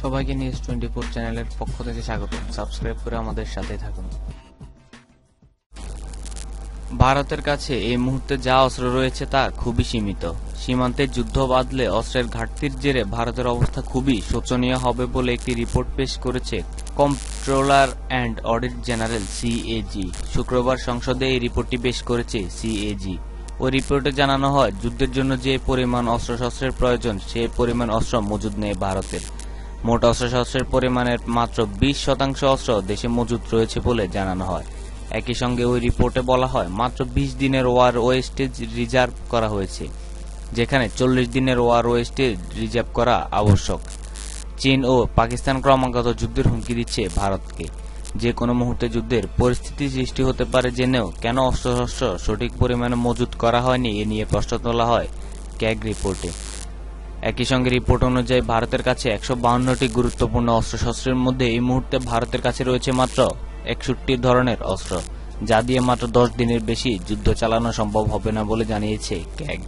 সবাইকে নিউজ 24 চ্যানেলের পক্ষ থেকে স্বাগত। সাবস্ক্রাইব করে আমাদের সাথে থাকুন। ভারতের কাছে এই মুহূর্তে যা অস্ত্র রয়েছে তা খুবই সীমিত। সীমান্তে যুদ্ধ বাঁধলে অস্ত্রের ঘাটতির জেরে ভারতের অবস্থা খুবই শোচনীয় হবে বলে একটি রিপোর্ট পেশ করেছে comptroller and audit general CAG. শুক্রবার সংসদে এই রিপোর্টটি পেশ করেছে সিএজি। ওই রিপোর্টে জানানো হয়, যুদ্ধের জন্য যে পরিমাণ অস্ত্রশস্ত্রের প্রয়োজন সে পরিমাণ অস্ত্র মজুদ নেই ভারতের। মোট অস্ত্রশস্ত্রের পরিমাণের মাত্র 20% অস্ত্র দেশে মজুদ রয়েছে বলে জানানো হয়। একই সঙ্গে ওই রিপোর্টে বলা হয়, মাত্র 20 দিনের ওয়ার ওয়েস্টেজ রিজার্ভ করা হয়েছে, যেখানে 40 দিনের ওয়ার ওয়েস্টেজ রিজার্ভ করা আবশ্যক। চীন ও পাকিস্তান ক্রমাগত যুদ্ধের হুমকি দিচ্ছে ভারতকে। যে কোনো মুহূর্তে যুদ্ধের পরিস্থিতি সৃষ্টি হতে পারে জেনেও কেন অস্ত্রশস্ত্র সঠিক পরিমাণে মজুত করা হয়নি এ নিয়ে প্রশ্ন তোলা হয় ক্যাগ রিপোর্টে। একই সঙ্গে রিপোর্ট অনুযায়ী ভারতের কাছে 152টি গুরুত্বপূর্ণ অস্ত্রশস্ত্রের মধ্যে এই মুহূর্তে ভারতের কাছে রয়েছে মাত্র 61 ধরনের অস্ত্র, যা দিয়ে মাত্র 10 দিনের বেশি যুদ্ধ চালানো সম্ভব হবে না বলে জানিয়েছে ক্যাগ।